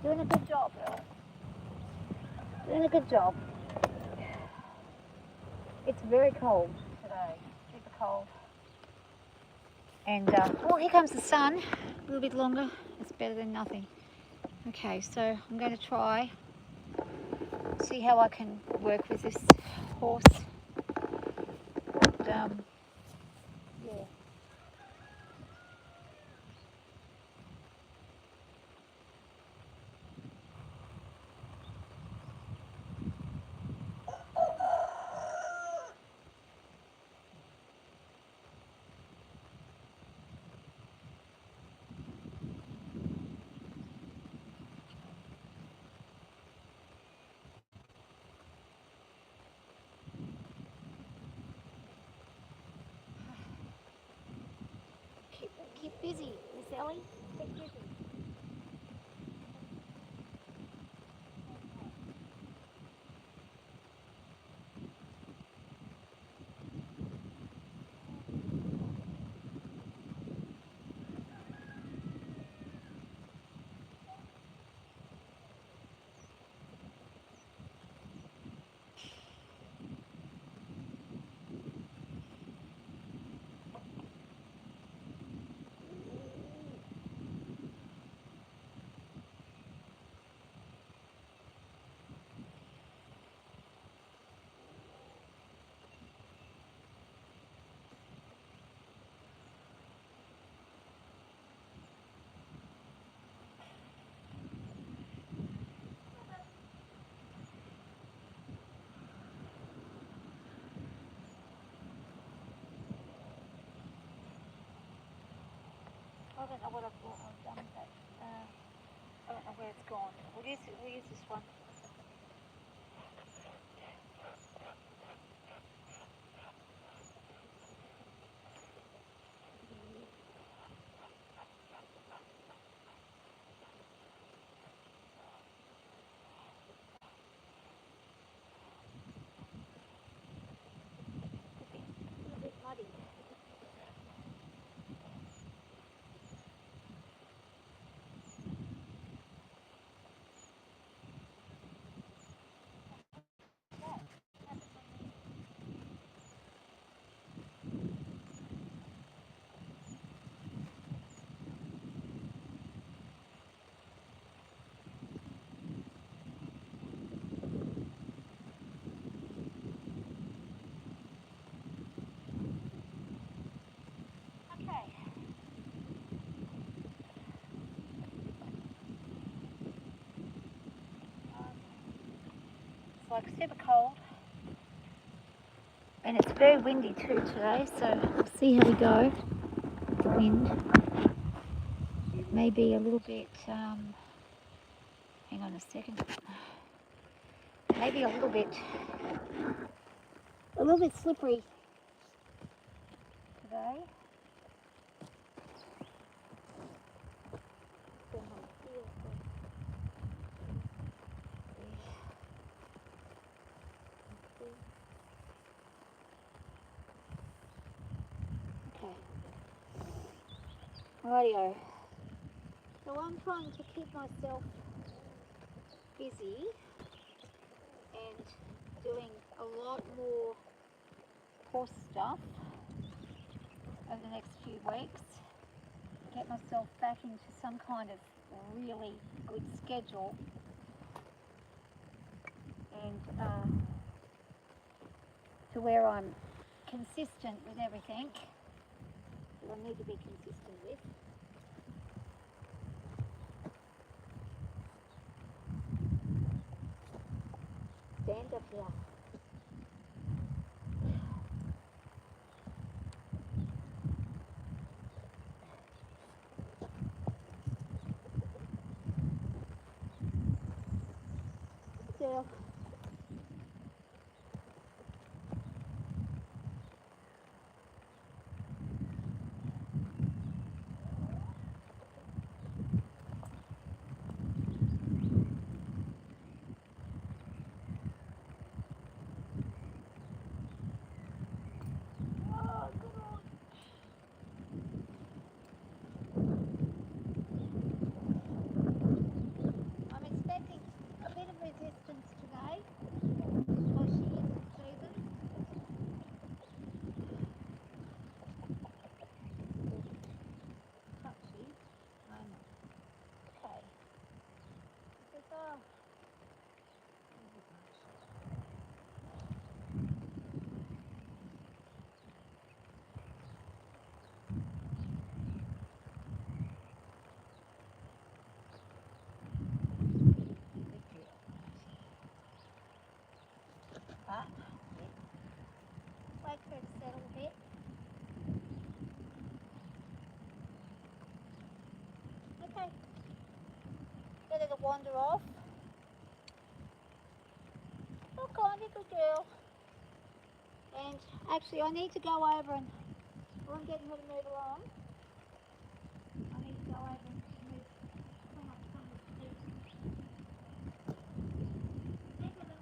doing a good job, Ellie. Doing a good job. It's very cold today, super cold. And, oh, here comes the sun. A little bit longer, it's better than nothing. Okay, so I'm going to try, see how I can work with this horse. Yeah. Keep busy, Miss Ellie. Keep busy. I don't know what I've done with that. I don't know where it's gone. We'll use this one. It's a bit muddy. Okay. It's like super cold. And it's very windy too today, so we'll see how we go. The wind may be a little bit, hang on a second, maybe a little bit slippery today. Okay. Rightio. So I'm trying to keep myself busy and doing a lot more horse stuff over the next few weeks. Get myself back into some kind of really good schedule and to where I'm consistent with everything that I need to be consistent with. Stand up here. Still. wanted her to wander off. Look on, you good girl. And actually I need to go over and, well, I'm getting her to move along. I need to go over and move, clean up some of the food. Hey, Heather.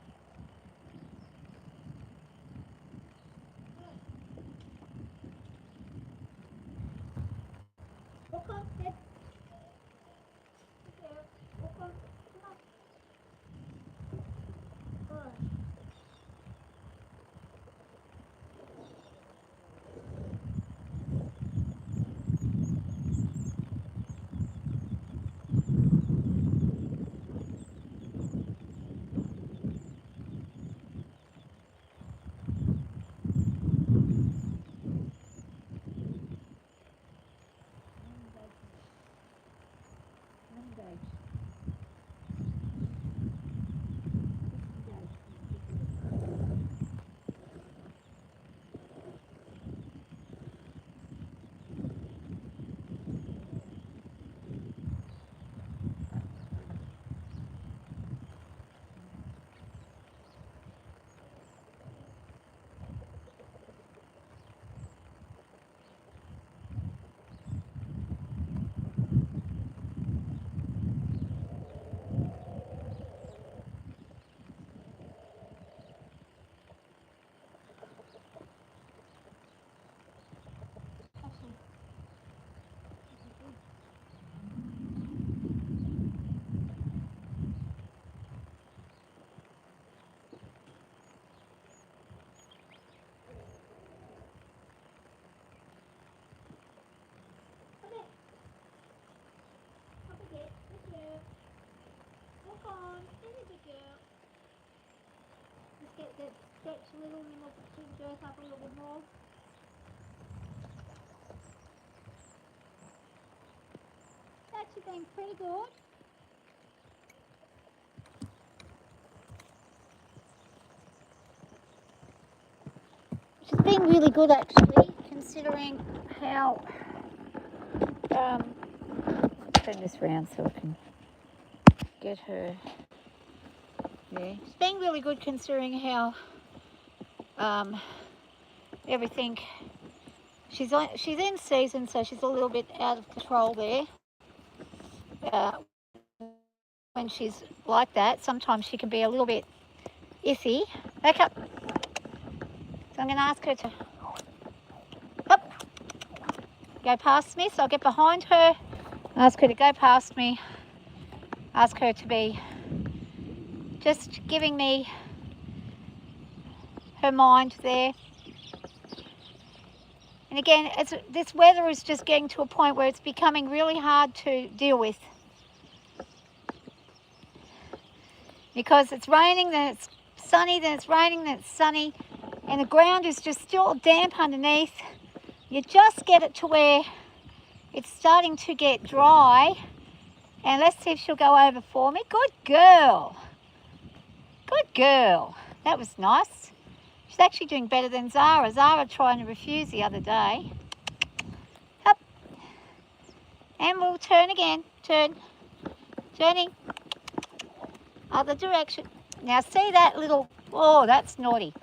Walk on, Dad. Good girl. Walk on. Come on. Good. Just get that stretch a little and then we'll girth up a little bit more. That's been pretty good. She's been really good actually, considering how turn this round so I can get her there. She's been really good considering how everything, she's in season, so she's a little bit out of control there. When she's like that, sometimes she can be a little bit iffy. Back up. So I'm going to ask her to up, go past me. So I'll get behind her, ask her to go past me, ask her to be just giving me her mind there. And again, this weather is just getting to a point where it's becoming really hard to deal with. Because it's raining, then it's sunny, then it's raining, then it's sunny, and the ground is just still damp underneath. You just get it to where it's starting to get dry. And let's see if she'll go over for me. Good girl. Good girl. That was nice. She's actually doing better than Zara. Zara trying to refuse the other day. Up. And we'll turn again. Turn. Turning. Other direction. Now see that little, oh, that's naughty.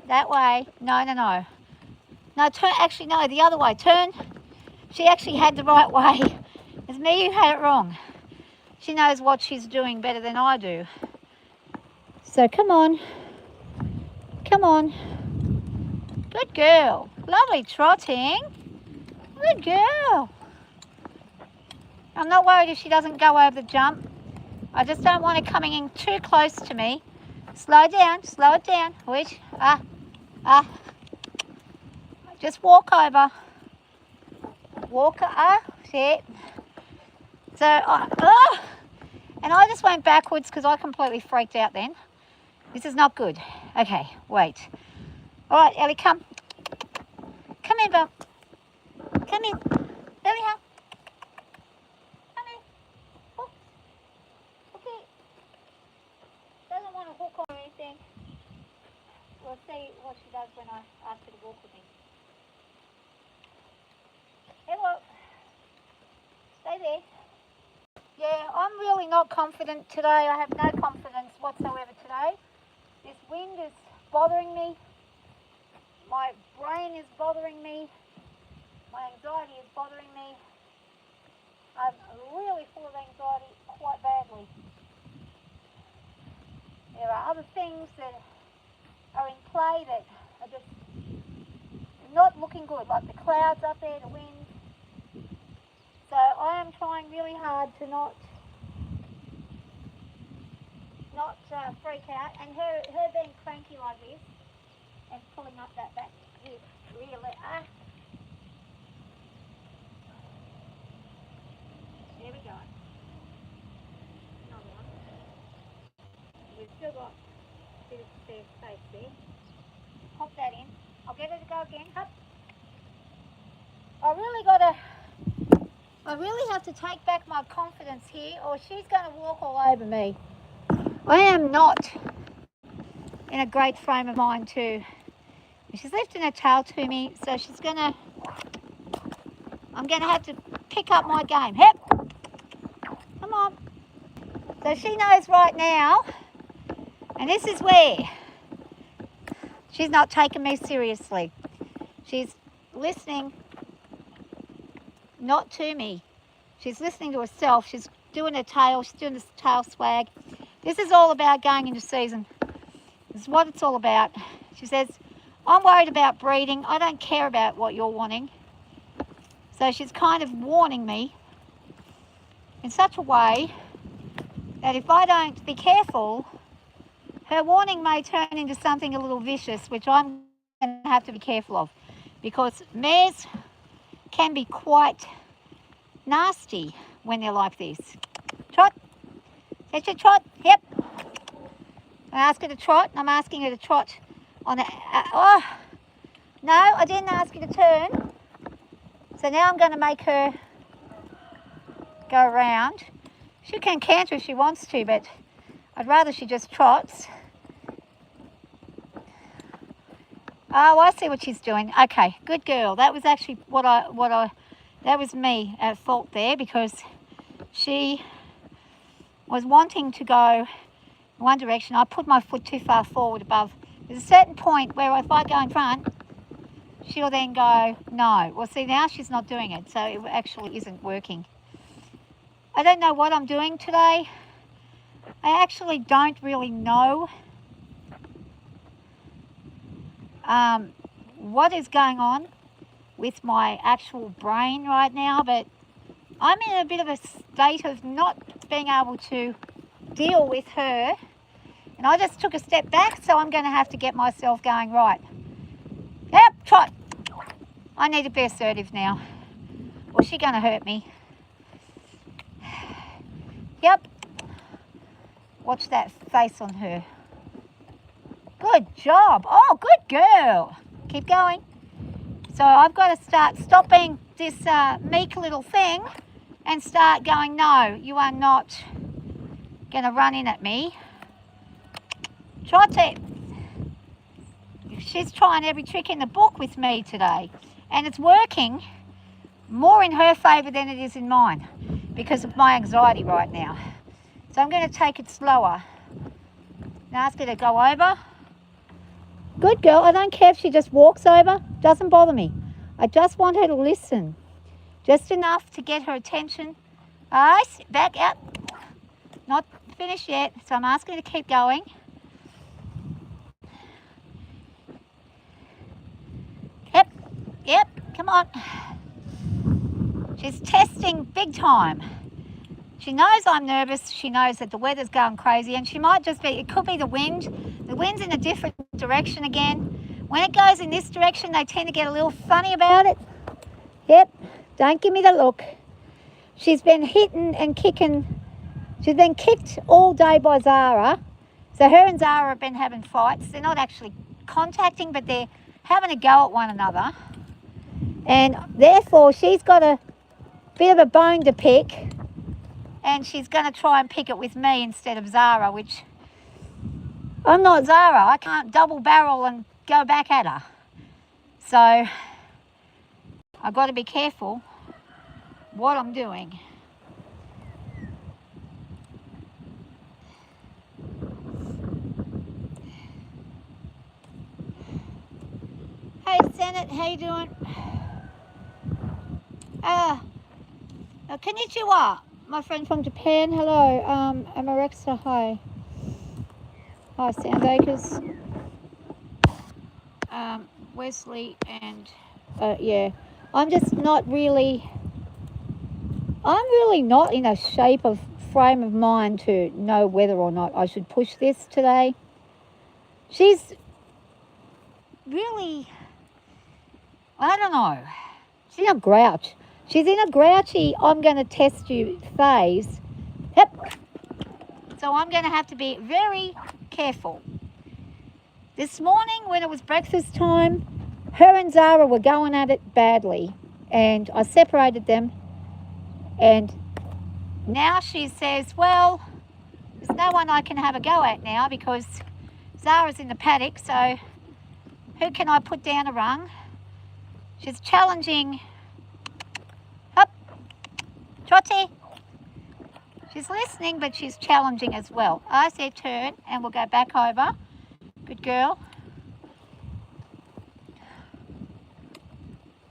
That way. No, no, no. No, turn, actually, no, the other way. Turn. She actually had the right way. It's me who had it wrong. She knows what she's doing better than I do. So come on. Come on. Good girl. Lovely trotting. Good girl. I'm not worried if she doesn't go over the jump. I just don't want her coming in too close to me. Slow down, slow it down. Which, just walk over. Walk, see. So, and I just went backwards because I completely freaked out then. This is not good. Okay, wait. All right, Ellie, come. Come in, Belle. Come in. Ellie, how? Come in. Oh. Okay. Doesn't want to hook or anything. We'll see what she does when I ask her to walk with me. Hello. Stay there. Yeah, I'm really not confident today. I have no confidence whatsoever today. This wind is bothering me. My brain is bothering me. My anxiety is bothering me. I'm really full of anxiety quite badly. There are other things that are in play that are just not looking good, like the clouds up there, the wind. So I am trying really hard to not freak out, and her being cranky like this and pulling up that back rear leg. There we go. Another one. We've still got a bit of spare space there. Pop that in. I'll get her to go again. Up. I really have to take back my confidence here, or she's going to walk all over me. I am not in a great frame of mind too. She's lifting her tail to me, so I'm going to have to pick up my game. Yep. Come on. So she knows right now, and this is where she's not taking me seriously. She's listening not to me. She's listening to herself. She's doing her tail. She's doing this tail swag. This is all about going into season. This is what it's all about. She says, I'm worried about breeding. I don't care about what you're wanting. So she's kind of warning me in such a way that if I don't be careful, her warning may turn into something a little vicious, which I'm going to have to be careful of, because mares can be quite nasty when they're like this. Trot. Get your trot. Yep. I ask her to trot. I'm asking her to trot on a... oh, no, I didn't ask you to turn. So now I'm going to make her go around. She can canter if she wants to, but I'd rather she just trots. Oh, I see what she's doing. Okay, good girl. That was actually that was me at fault there, because she was wanting to go in one direction. I put my foot too far forward above. There's a certain point where if I go in front, she'll then go, no. Well, see, now she's not doing it, so it actually isn't working. I don't know what I'm doing today. I actually don't really know what is going on with my actual brain right now, but I'm in a bit of a state of not being able to deal with her, and I just took a step back, so I'm going to have to get myself going right. Yep, trot. I need to be assertive now, or she's going to hurt me. Yep. Watch that face on her. Good job. Oh, good girl. Keep going. So I've got to stop being this meek little thing and start going, no, you are not going to run in at me. Trot it. She's trying every trick in the book with me today, and it's working more in her favour than it is in mine because of my anxiety right now. So I'm going to take it slower and ask her to go over. Good girl. I don't care if she just walks over. Doesn't bother me. I just want her to listen. Just enough to get her attention. Sit back out. Not finished yet, so I'm asking her to keep going. Yep, come on. She's testing big time. She knows I'm nervous. She knows that the weather's going crazy, and she might just be, it could be the wind. The wind's in a different direction again. When it goes in this direction, they tend to get a little funny about it. Yep, don't give me the look. She's been hitting and kicking. She's been kicked all day by Zara. So her and Zara have been having fights. They're not actually contacting, but they're having a go at one another. And therefore, she's got a bit of a bone to pick. And she's going to try and pick it with me instead of Zara, which I'm not Zara. I can't double barrel and go back at her. So I've got to be careful what I'm doing. how you doing? Konnichiwa, my friend from Japan. Hello, Amarexa, hi. Hi, Soundacres. Wesley and, yeah. I'm really not in a frame of mind to know whether or not I should push this today. She's really, I don't know. She's a grouch. She's in a grouchy, I'm going to test you phase. Yep. So I'm going to have to be very careful. This morning when it was breakfast time, her and Zara were going at it badly. And I separated them. And now she says, well, there's no one I can have a go at now because Zara's in the paddock. So who can I put down a rung? She's challenging. Up, Trotty. She's listening, but she's challenging as well. I said turn, and we'll go back over. Good girl.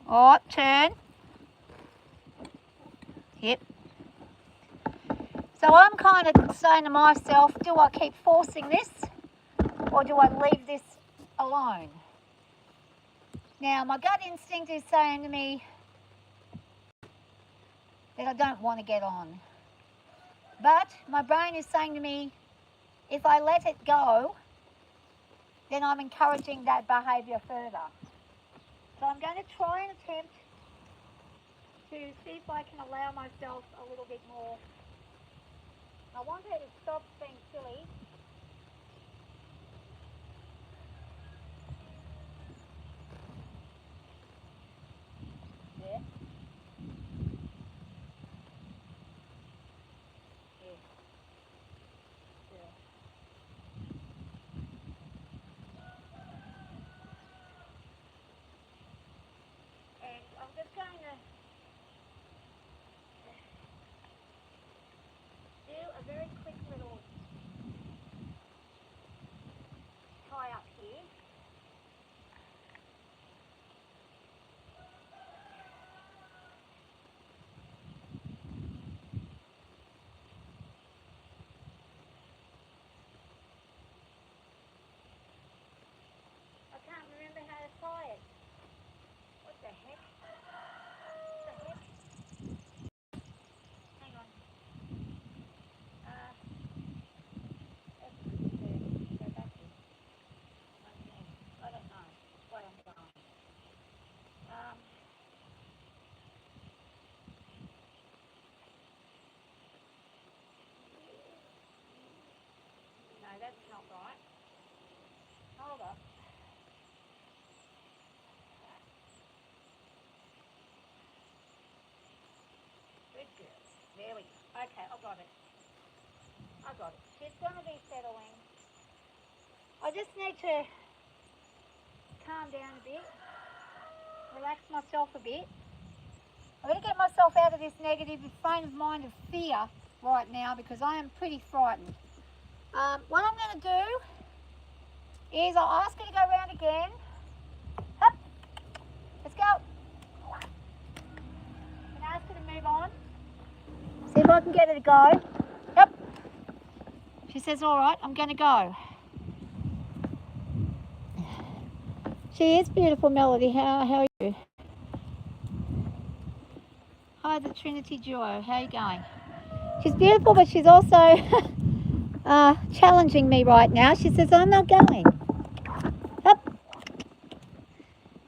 Oh, turn. Yep. So I'm kind of saying to myself, do I keep forcing this, or do I leave this alone? Now, my gut instinct is saying to me that I don't want to get on. But my brain is saying to me, if I let it go, then I'm encouraging that behaviour further. So I'm going to try and attempt to see if I can allow myself a little bit more. I want her to stop being silly. Yeah. And I'm just going to do a very quick little tie up here. I can't remember how to tie it. What the heck? Hang on. Go back in. I don't know what I'm going. No, that's not right. Hold up. Good girl. There we go. Okay, I got it. She's going to be settling. I just need to calm down a bit, relax myself a bit. I'm going to get myself out of this negative frame of mind of fear right now because I am pretty frightened. What I'm going to do is I'll ask her to go around again. Up. Let's go. And ask her to move on. See if I can get her to go. Yep. She says, all right, I'm going to go. She is beautiful, Melody. How are you? Hi, the Trinity Duo. How are you going? She's beautiful, but she's also challenging me right now. She says, I'm not going. Up.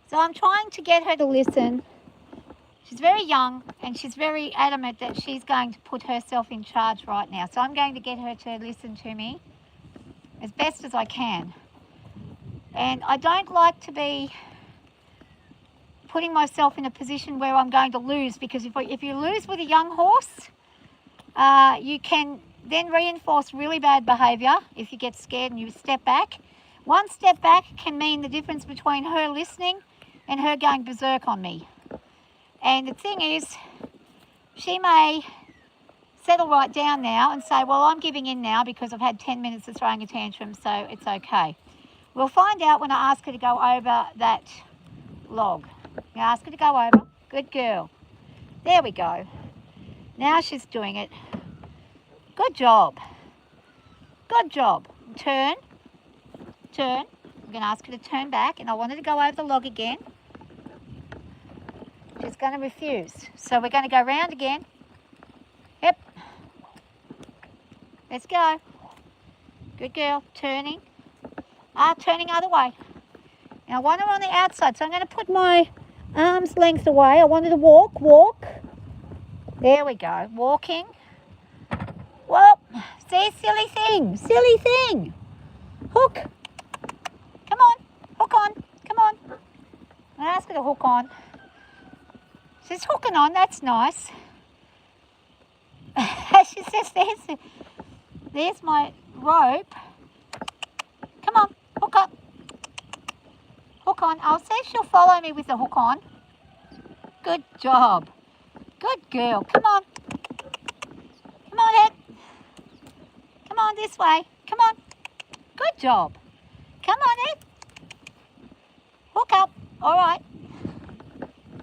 So I'm trying to get her to listen. She's very young and she's very adamant that she's going to put herself in charge right now. So I'm going to get her to listen to me as best as I can. And I don't like to be putting myself in a position where I'm going to lose, because if you lose with a young horse, you can then reinforce really bad behaviour if you get scared and you step back. One step back can mean the difference between her listening and her going berserk on me. And the thing is, she may settle right down now and say, well, I'm giving in now because I've had 10 minutes of throwing a tantrum, so it's okay. We'll find out when I ask her to go over that log. Now ask her to go over. Good girl. There we go. Now she's doing it. Good job. Good job. Turn. Turn. I'm going to ask her to turn back, and I want her to go over the log again. She's going to refuse. So we're going to go round again. Yep. Let's go. Good girl. Turning. Turning other way. Now I want her on the outside, so I'm going to put my arm's length away. I want her to walk. Walk. There we go. Walking. Well, see, silly thing. Silly thing. Hook. Come on. Hook on. Come on. I'm going to ask her to hook on. She's hooking on. That's nice. She says, there's my rope. Come on. Hook up. Hook on. I'll see if she'll follow me with the hook on. Good job. Good girl. Come on. Come on, Ed. Come on this way. Come on. Good job. Come on, Ed. Hook up. All right.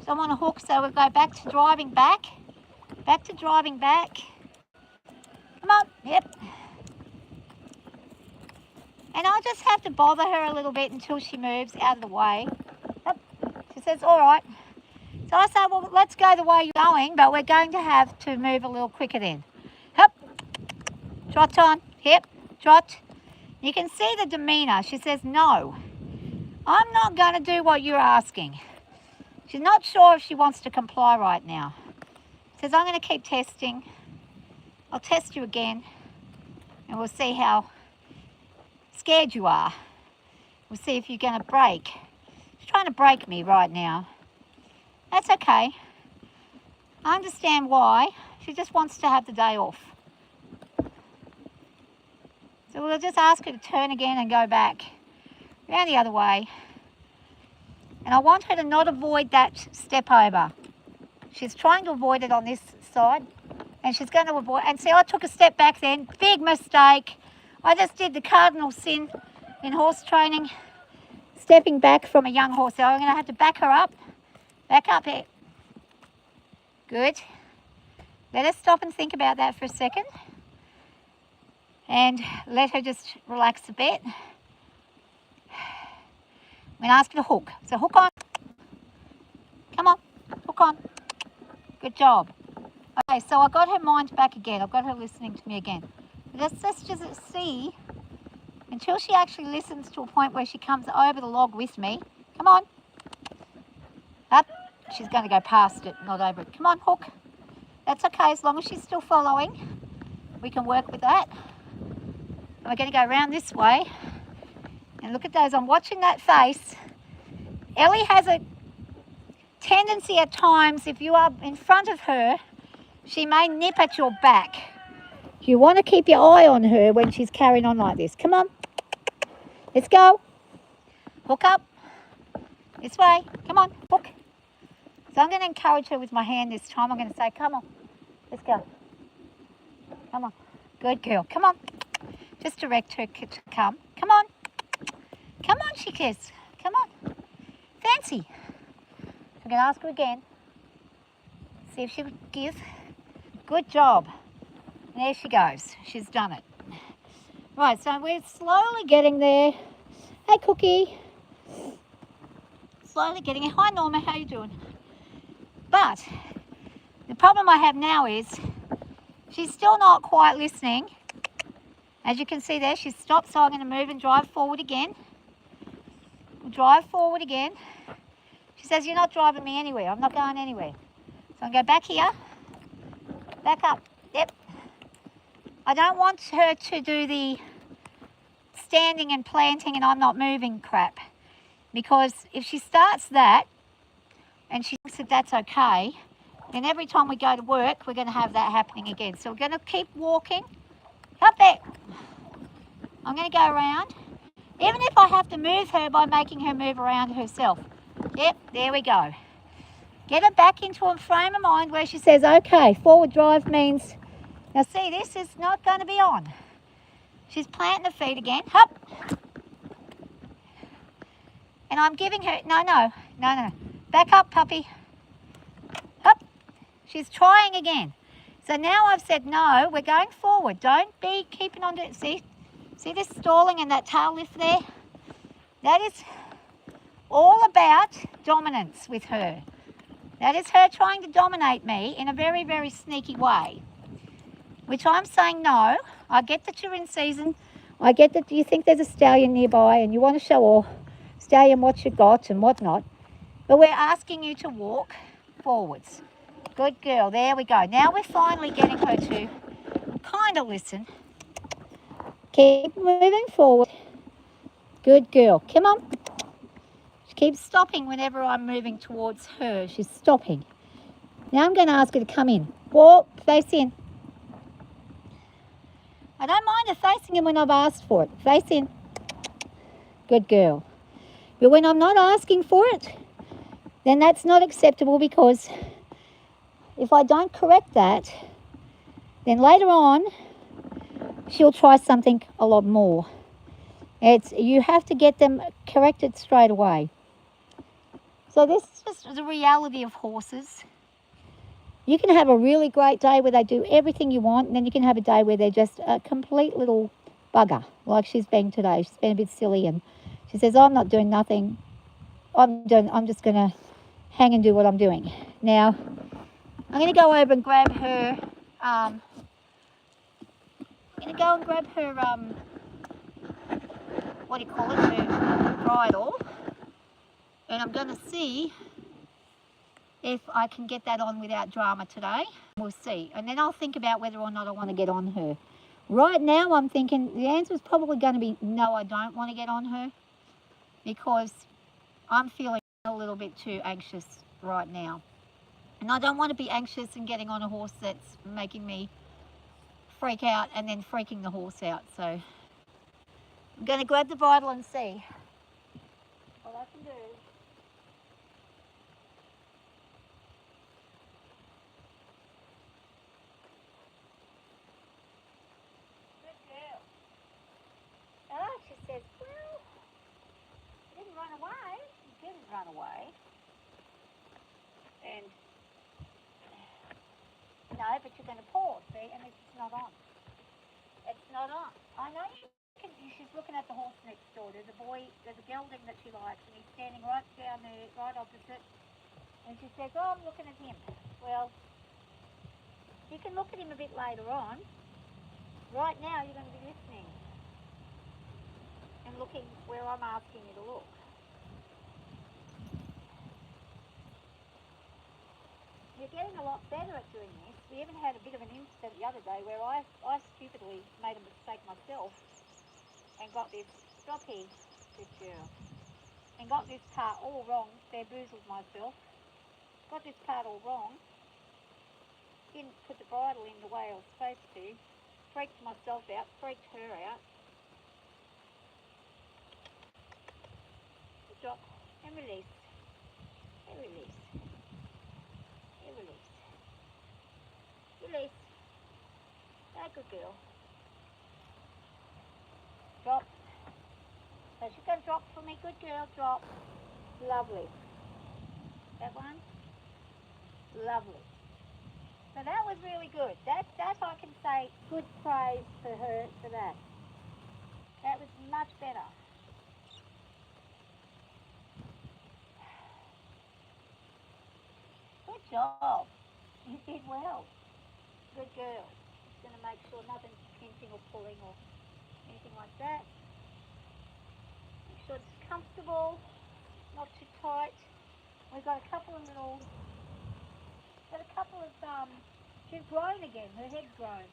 So I'm on a hook, so we'll go back to driving back. Back to driving back. Come on. Yep. And I'll just have to bother her a little bit until she moves out of the way. Yep. She says, all right. So I say, well, let's go the way you're going, but we're going to have to move a little quicker then. Yep. Trot on. Yep. Trot. You can see the demeanour. She says, no, I'm not going to do what you're asking. She's not sure if she wants to comply right now. Says, I'm going to keep testing. I'll test you again, and we'll see how scared you are. We'll see if you're going to break. She's trying to break me right now. That's okay. I understand why. She just wants to have the day off. So we'll just ask her to turn again and go back around the other way. And I want her to not avoid that step over. She's trying to avoid it on this side, and she's going to avoid. And see, I took a step back then. Big mistake. I just did the cardinal sin in horse training, stepping back from a young horse. So I'm going to have to back her up. Back up here. Good. Let her stop and think about that for a second. And let her just relax a bit. I'm going to ask her to hook. So hook on. Come on. Hook on. Good job. Okay, so I got her mind back again. I've got her listening to me again. Let's just see until she actually listens to a point where she comes over the log with me. Come on. Up. She's going to go past it, not over it. Come on, hook. That's okay, as long as she's still following. We can work with that. And we're going to go around this way. And look at those. I'm watching that face. Ellie has a tendency at times, if you are in front of her, she may nip at your back. You want to keep your eye on her when she's carrying on like this. Come on. Let's go. Hook up. This way. Come on. Hook. So I'm going to encourage her with my hand this time. I'm going to say, come on. Let's go. Come on. Good girl. Come on. Just direct her to come. Come on. Come on, she says. Come on. Fancy. I'm going to ask her again. See if she would give. Good job. And there she goes. She's done it. Right, so we're slowly getting there. Hey, Cookie. Slowly getting it. Hi, Norma. How you doing? But the problem I have now is she's still not quite listening. As you can see there, she's stopped, so I'm going to move and drive forward again. We'll drive forward again. She says, you're not driving me anywhere. I'm not going anywhere. So I'm going to go back here. Back up. Yep. I don't want her to do the standing and planting and I'm not moving crap. Because if she starts that and she thinks that that's okay, then every time we go to work, we're going to have that happening again. So we're going to keep walking. Up there. I'm going to go around. Even if I have to move her by making her move around herself. Yep, there we go. Get her back into a frame of mind where she says, okay, forward drive means, now see, this is not going to be on. She's planting her feet again. Hup. And I'm giving her, no, No, no, no. Back up, puppy. Up. She's trying again. So now I've said no, we're going forward. Don't be keeping on to it. See this stalling and that tail lift there? That is all about dominance with her. That is her trying to dominate me in a very, very sneaky way. Which I'm saying no. I get that you're in season. I get that you think there's a stallion nearby and you want to show off stallion what you got and whatnot. But we're asking you to walk forwards. Good girl. There we go. Now we're finally getting her to kind of listen. Keep moving forward. Good girl. Come on. She keeps stopping whenever I'm moving towards her. She's stopping. Now I'm going to ask her to come in. Walk, face in. I don't mind her facing in when I've asked for it. Face in. Good girl. But when I'm not asking for it, then that's not acceptable, because if I don't correct that, then later on she'll try something a lot more. You have to get them corrected straight away. So this is just the reality of horses. You can have a really great day where they do everything you want, and then you can have a day where they're just a complete little bugger, like she's been today. She's been a bit silly, and she says, oh, I'm not doing nothing. I'm just going to hang and do what I'm doing. Now, I'm going to go over and grab her, what do you call it, her bridle, and I'm going to see if I can get that on without drama today. We'll see. And then I'll think about whether or not I want to get on her. Right now I'm thinking the answer is probably going to be no, I don't want to get on her, because I'm feeling a little bit too anxious right now. And I don't want to be anxious and getting on a horse that's making me freak out and then freaking the horse out. So I'm going to grab the bridle and see what I can do. She says, well, you didn't run away. You didn't run away. And, no, but you're going to pause, see, and it's not on. It's not on. I know she's looking at the horse next door. There's a gelding that she likes, and he's standing right down there, right opposite. And she says, oh, I'm looking at him. Well, you can look at him a bit later on. Right now, you're going to be listening and looking where I'm asking you to look. You're getting a lot better at doing this. We even had a bit of an incident the other day where I stupidly made a mistake myself and got this, stop here, good girl, and got this part all wrong, bamboozled myself, got this part all wrong, didn't put the bridle in the way I was supposed to, freaked myself out, freaked her out. Drop and release, and release, and release, release. Ah, good girl. Drop. So she's going to drop for me. Good girl, drop. Lovely. That one. Lovely. So that was really good. That I can say good praise for her for that. That was much better. Good job. You did well. Good girl. Just going to make sure nothing's pinching or pulling or anything like that. Make sure it's comfortable, not too tight. We've got a couple of she's grown again, her head's grown.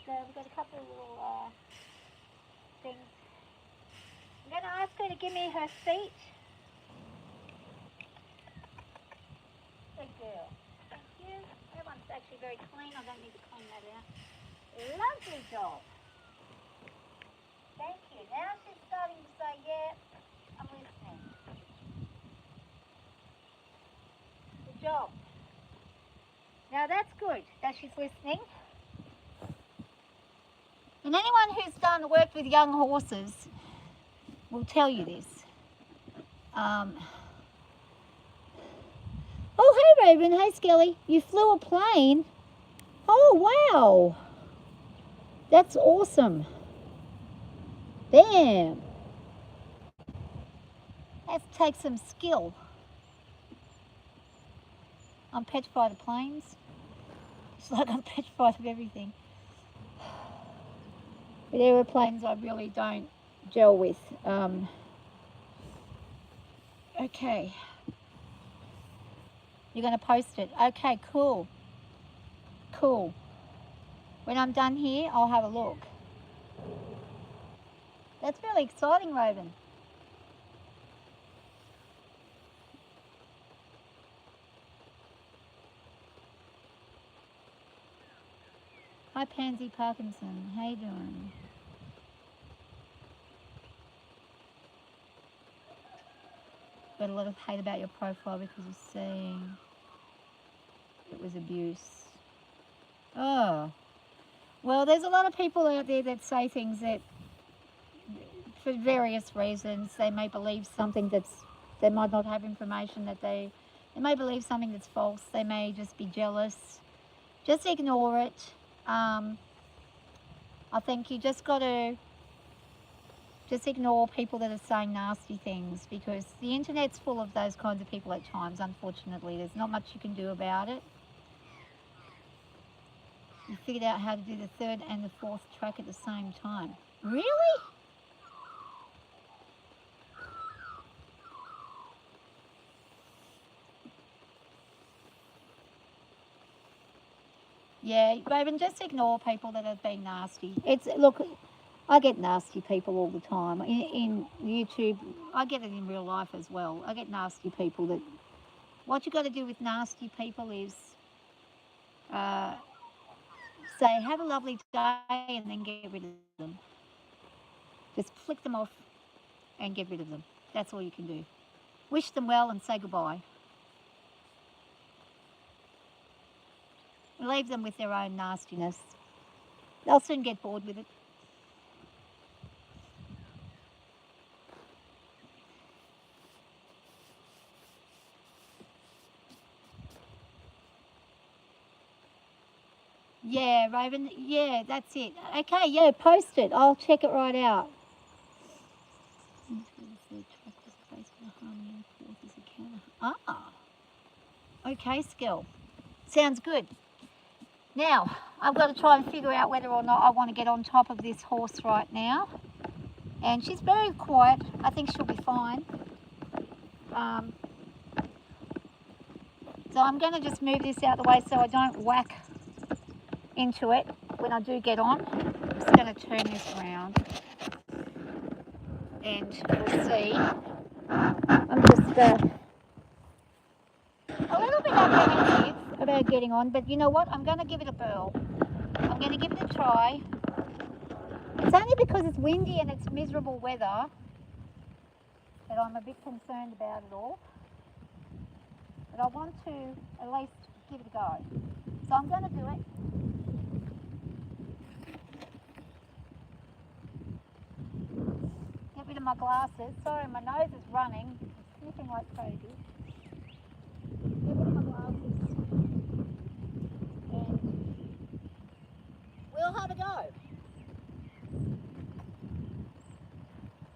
So we've got a couple of little things. I'm going to ask her to give me her feet. Good girl. Thank you. That one's actually very clean. I don't need to clean that out. Lovely job. Thank you. Now she's starting to say, yeah, I'm listening. Good job. Now that's good that she's listening. And anyone who's worked with young horses will tell you this. Oh, hey, Raven. Hey, Skelly. You flew a plane? Oh, wow. That's awesome. Damn. That takes some skill. I'm petrified of planes. It's like I'm petrified of everything. But aeroplanes I really don't gel with. Okay. You're going to post it. Okay, cool. Cool. When I'm done here, I'll have a look. That's really exciting, Raven. Hi, Pansy Parkinson. How you doing? Got a lot of hate about your profile because of saying it was abuse. Oh. Well, there's a lot of people out there that say things that, for various reasons, they may believe something they might not have information that they may believe something that's false. They may just be jealous. Just ignore it. I think you just got to just ignore people that are saying nasty things, because the internet's full of those kinds of people at times, unfortunately. There's not much you can do about it. You figured out how to do the third and the fourth track at the same time. Really? Yeah, Raven, just ignore people that are being nasty. Look, I get nasty people all the time. In YouTube, I get it in real life as well. I get nasty people that, what you got to do with nasty people is say, have a lovely day, and then get rid of them. Just flick them off and get rid of them. That's all you can do. Wish them well and say goodbye. Leave them with their own nastiness. They'll soon get bored with it. Yeah, Raven. Yeah, that's it. Okay, yeah, post it. I'll check it right out. Ah, okay, skill. Sounds good. Now, I've got to try and figure out whether or not I want to get on top of this horse right now. And she's very quiet. I think she'll be fine. So I'm going to just move this out of the way so I don't whack into it when I do get on. I'm just going to turn this around and we'll see. I'm just a little bit apprehensive about getting on, but you know what? I'm going to give it a whirl. I'm going to give it a try. It's only because it's windy and it's miserable weather that I'm a bit concerned about it all. But I want to at least give it a go. So I'm going to do it. Get rid of my glasses. Sorry, my nose is running. It's sniffing like crazy. Get rid of my glasses. And we'll have a go.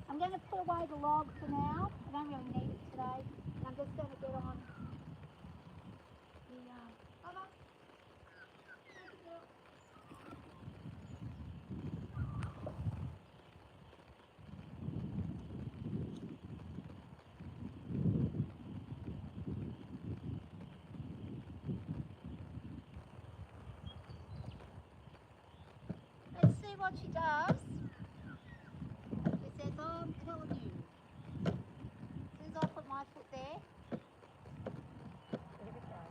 I'm going to put away the log for now. I don't really need it today. And I'm just going to get on the... Mama. Let's see what she does. She says, oh, I'm telling you. As soon as I put my foot there, here we go.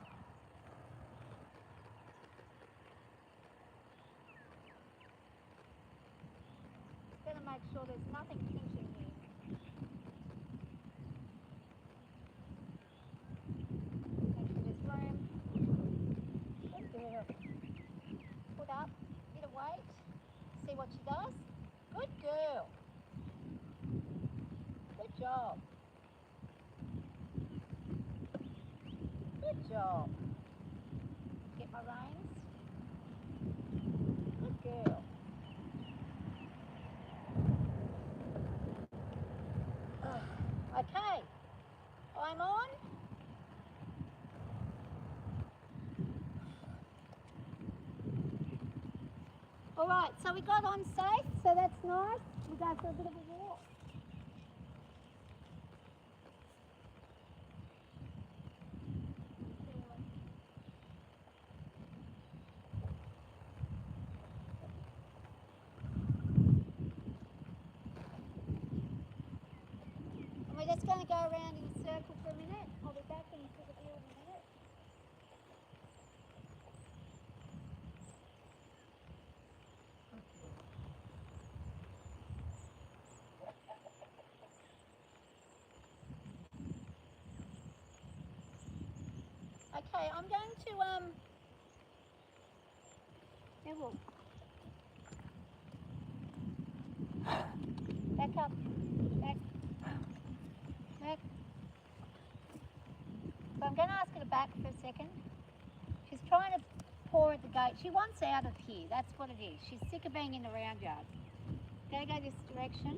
Just going to make sure there's nothing pinching here. Make sure there's room. Good girl. Put up, bit of weight. See what she does. Good girl. Good job. Good job. Get my reins. Good girl. Okay, I'm on. All right, so we got on safe, so that's nice. We go for a bit of a walk. And we're just going to go around in a circle for a minute. I'll be back into the view in a minute. Okay, I'm going to Neville. Back up. Back. Back. So I'm going to ask her to back for a second. She's trying to paw at the gate. She wants out of here. That's what it is. She's sick of being in the round yard. Go this direction.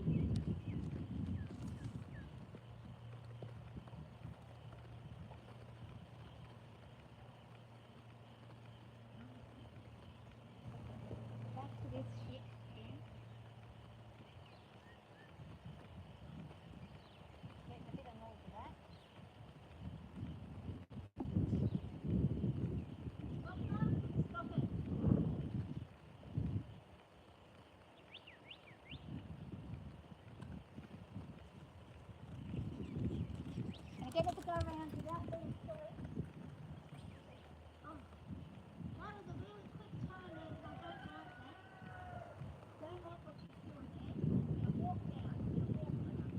Back to this shit again. Getting a bit annoyed with that. Stop it. Can I get her to go around without being silly? Oh, that was a really quick turn there, and I don't like that. Don't like what she's doing there. Now walk down. Now walk around.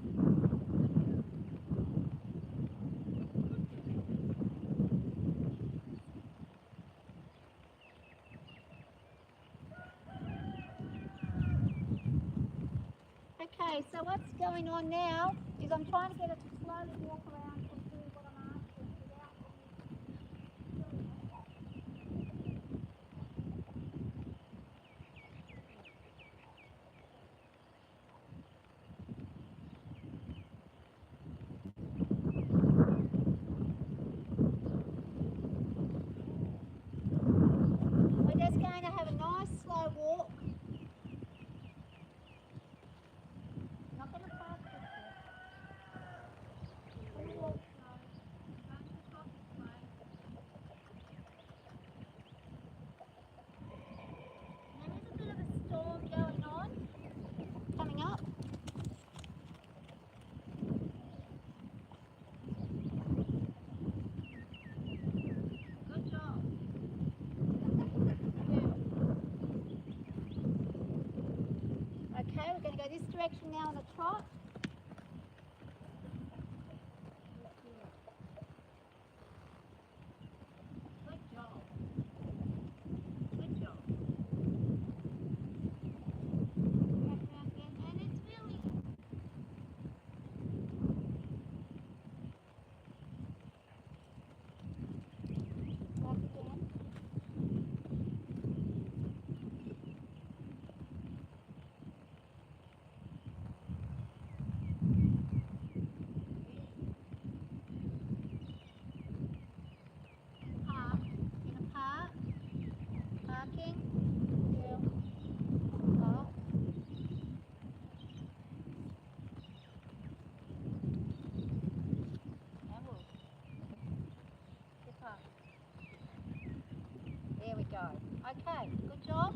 Okay, so what's going on now is I'm trying to get her to slowly walk around and do what I'm asking without We're just going to have a nice slow walk. Not going to pass this way. We'll walk slow. Going to the top this way. And there is a bit of a storm going on, coming up. Good job. Okay, we're going to go this direction now on a trot. Good job. Good job. Back around again, and it's really... Back again. Park. In a park. Parking. Yeah. Park. And we'll get park. There we go. Okay, good job.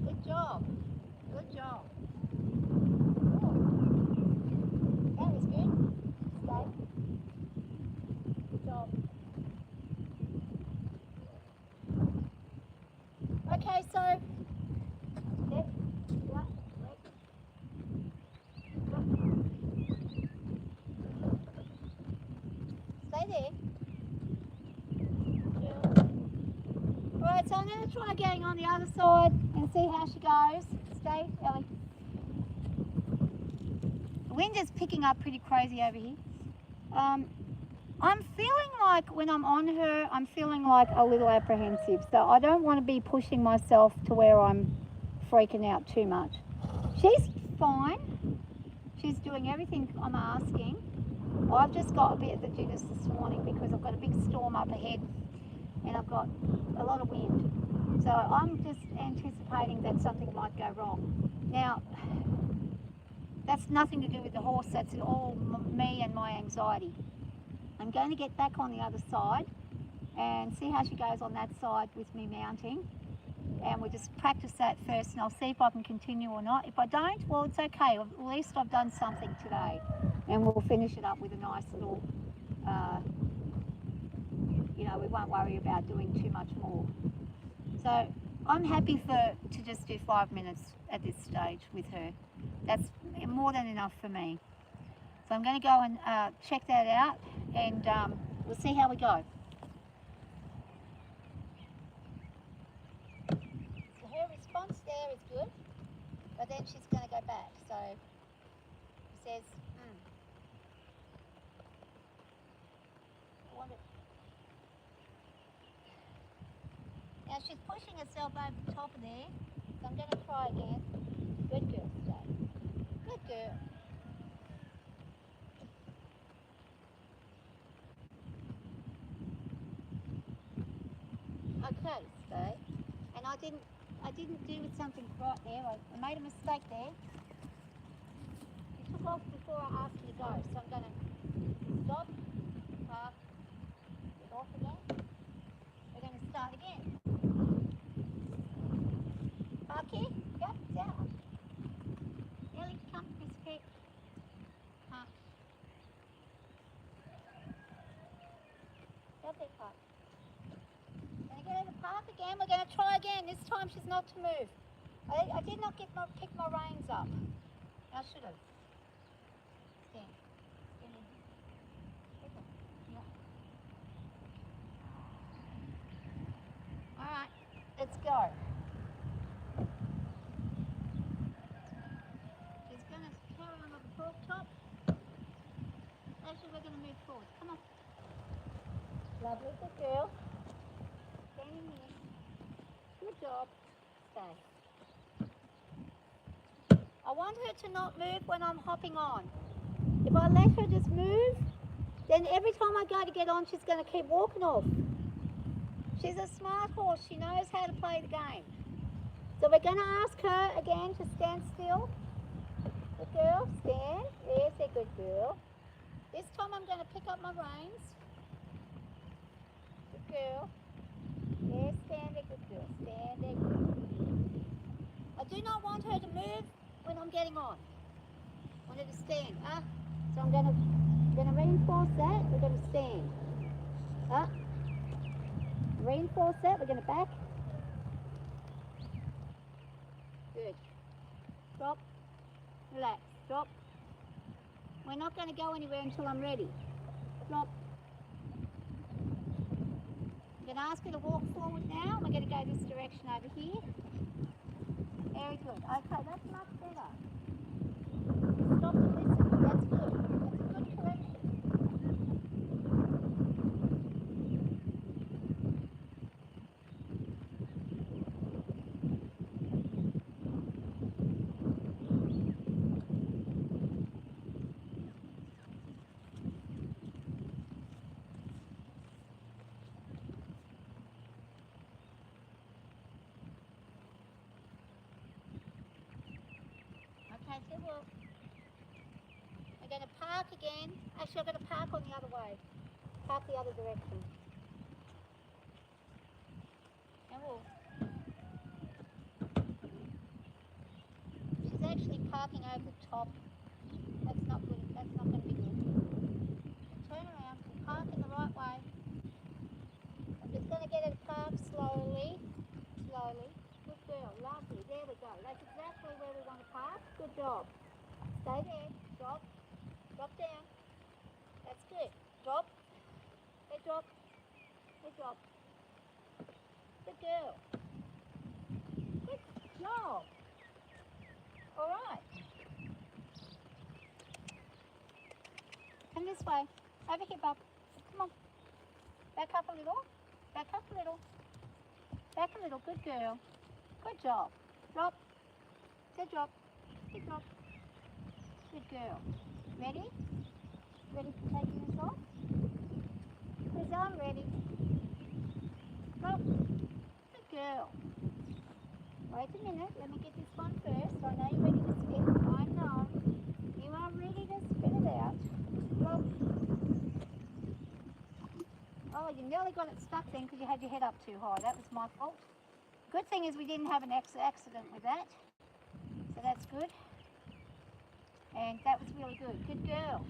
Good job. Good job. Oh, that was good. Stay. Good job. Okay, so left, right, left, stay there. Alright, so I'm going to try going on the other side and see how she goes. Stay, Ellie. The wind is picking up pretty crazy over here. I'm feeling like when I'm on her, I'm feeling like a little apprehensive. So I don't want to be pushing myself to where I'm freaking out too much. She's fine. She's doing everything I'm asking. I've just got a bit of the jitters this morning because I've got a big storm up ahead and I've got a lot of wind. So I'm just anticipating that something might go wrong. Now, that's nothing to do with the horse. That's all me and my anxiety. I'm going to get back on the other side and see how she goes on that side with me mounting. And we'll just practice that first and I'll see if I can continue or not. If I don't, well, it's okay. At least I've done something today. And we'll finish it up with a nice little, we won't worry about doing too much more. So I'm happy to just do 5 minutes at this stage with her. That's more than enough for me. So I'm going to go and check that out and we'll see how we go. So her response there is good, but then she's going to go back. So she says, I want it. Now she's pushing herself over the top of there, so I'm going to try again. Good girl today. Good girl. Okay, so, and I didn't do something right there. I made a mistake there. You took off before I asked you to go, so I'm going to stop, park, get off again. We're going to start again. Park here, go, down. Ellie, come, Miss Pet. Park. Go there, park. Going to get her to park again. We're going to try again. This time she's not to move. I did not pick my reins up. I should have. Stand. Stand in. Yeah. All right, let's go. She's going to carry on with the pork top. Actually, we're going to move forward. Come on. Lovely, good girl. Stand in here. Good job. Stay. I want her to not move when I'm hopping on. If I let her just move, then every time I go to get on, she's going to keep walking off. She's a smart horse. She knows how to play the game. So we're going to ask her again to stand still. Good girl, stand. Yes, a good girl. This time I'm going to pick up my reins. Good girl. Yes, stand there, good girl. Stand there, good girl. I do not want her to move when I'm getting on. I want her to stand. So I'm going to reinforce that. We're going to stand. Reinforce that. We're going to back. Good. Drop. Relax. Drop. We're not going to go anywhere until I'm ready. Drop. I'm going to ask her to walk forward now. We're going to go this direction over here. Very good. Okay, that's much better. Stop and listen. That's good. That's a good correction. Okay, so we're going to park again. Actually, I'm going to park on the other way. Park the other direction. And she's actually parking over the top. That's not good. That's not going to be good. Turn around. Park in the right way. I'm just going to get her to park slowly. Slowly. Good girl. Lovely. There we go. That's exactly where we want to park. Good job. Stay there. Drop. Drop down. That's good. Drop. Hey, drop. Hey, drop. Good girl. Good job. All right. Come this way. Over here, Bob. Come Back up a little. Back up a little. Back a little. Good girl. Good job. Drop. Good job. Good job. Good girl. Ready? Ready for taking this off? Because I'm ready. Drop. Good girl. Wait a minute. Let me get this one first. I know you're ready to spit. I know. You are ready to spit it out. Drop. Oh, you nearly got it stuck then because you had your head up too high. That was my fault. Good thing is we didn't have an accident with that. So that's good. And that was really good. Good girl.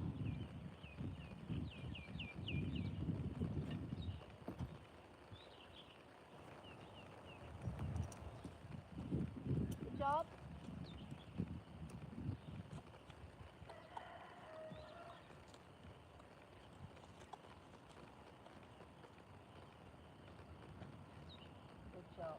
Good job. Good job.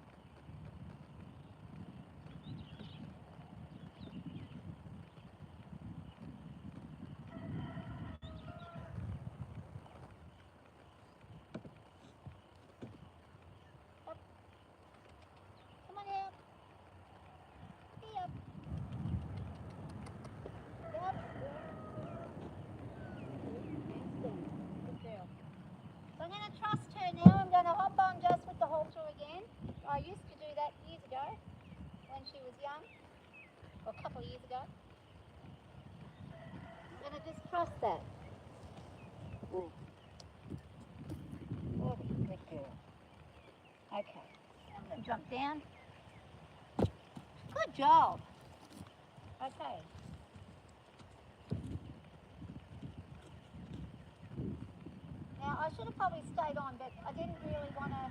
Up. Come on out. Be up. Yep. Good girl. So I'm going to trust her now. I'm going to hop on just with the halter again. I used to do that years ago when she was young, or a couple of years ago. I'm going to just trust that. Oh, good girl. Okay, I'm going to jump down. Good job. Okay. Now I should have probably stayed on, but I didn't really want to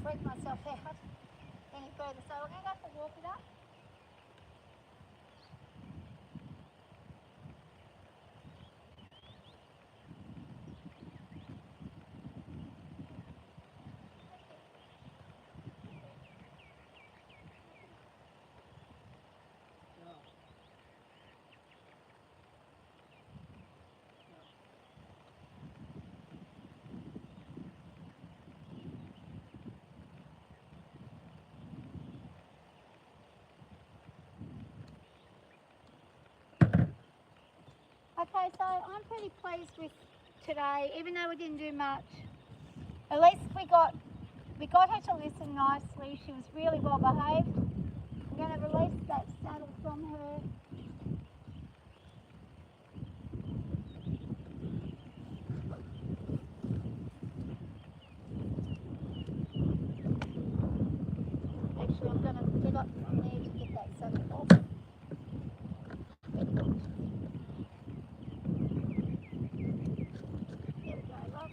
freak myself out any further. So we're going to go for walk it up. Okay, so I'm pretty pleased with today, even though we didn't do much. At least we got her to listen nicely. She was really well behaved. I'm going to release that saddle from her. Actually, I'm going to get up on there to get that saddle off. There we go, love.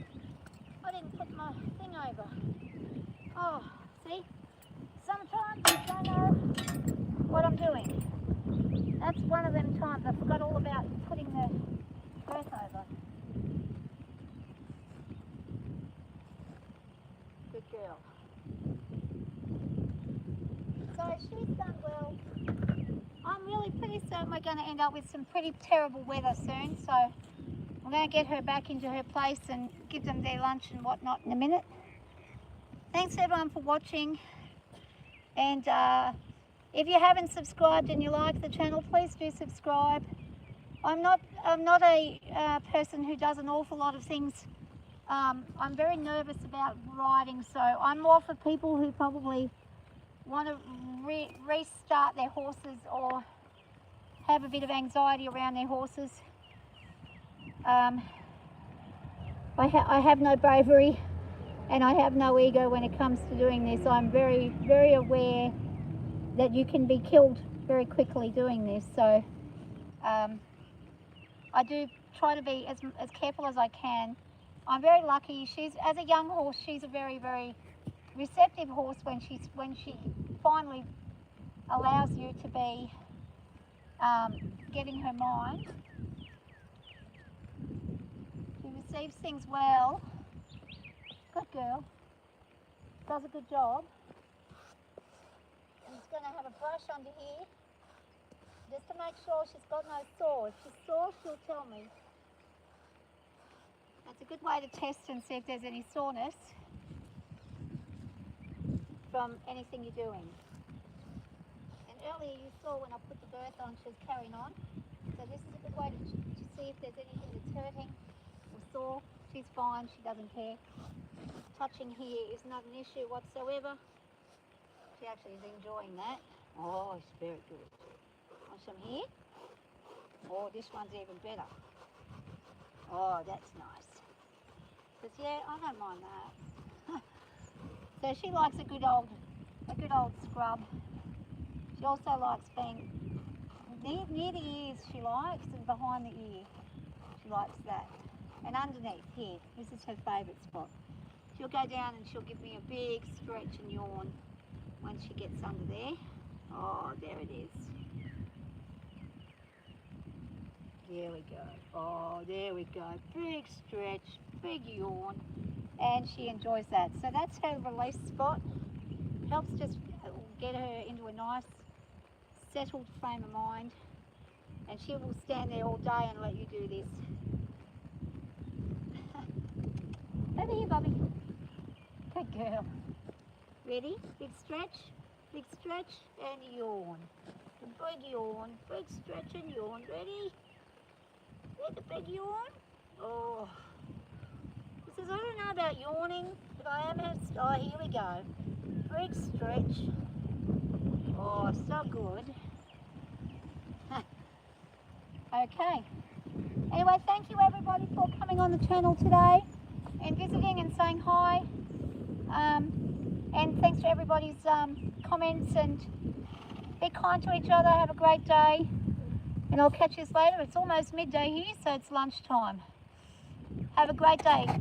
I didn't put my thing over. Oh, see? Sometimes I don't know what I'm doing. That's one of them times I forgot all about putting the girth over. Good girl. So she's done well. I'm really pretty certain we're going to end up with some pretty terrible weather soon, so I'm going to get her back into her place and give them their lunch and whatnot in a minute. Thanks everyone for watching, and if you haven't subscribed and you like the channel, please do subscribe. I'm not a person who does an awful lot of things. I'm very nervous about riding, so I'm more for people who probably want to restart their horses or have a bit of anxiety around their horses. I have no bravery and I have no ego when it comes to doing this. I'm very, very aware that you can be killed very quickly doing this. So I do try to be as careful as I can. I'm very lucky. As a young horse, she's a very, very receptive horse when she finally allows you to be getting her mind. She receives things well. Good girl. Does a good job. I'm just going to have a brush under here just to make sure she's got no sore. If she's sore, she'll tell me. That's a good way to test and see if there's any soreness from anything you're doing. And earlier you saw when I put the birth on, she was carrying on. So this is a good way to see if there's anything that's hurting or sore. She's fine, she doesn't care. Touching here is not an issue whatsoever. She actually is enjoying that. Oh, it's very good. Want some here? Oh, this one's even better. Oh, that's nice. Because yeah, I don't mind that. So she likes a good old scrub. She also likes being near the ears. She likes, and behind the ear. She likes that. And underneath here, this is her favourite spot. She'll go down and she'll give me a big stretch and yawn when she gets under there. Oh, there it is. There we go. Oh, there we go. Big stretch, big yawn. And she enjoys that. So that's her release spot. Helps just get her into a nice, settled frame of mind. And she will stand there all day and let you do this. Over here, Bobby. Good girl. Ready? Big stretch, and yawn. A big yawn, big stretch and yawn. Ready? Get the big yawn. Oh. He says, I don't know about yawning, but I am having... Oh, here we go. Big stretch. Oh, so good. Okay. Anyway, thank you everybody for coming on the channel today and visiting and saying hi. And thanks for everybody's comments, and be kind to each other. Have a great day. And I'll catch you later. It's almost midday here, so it's lunchtime. Have a great day. Bye.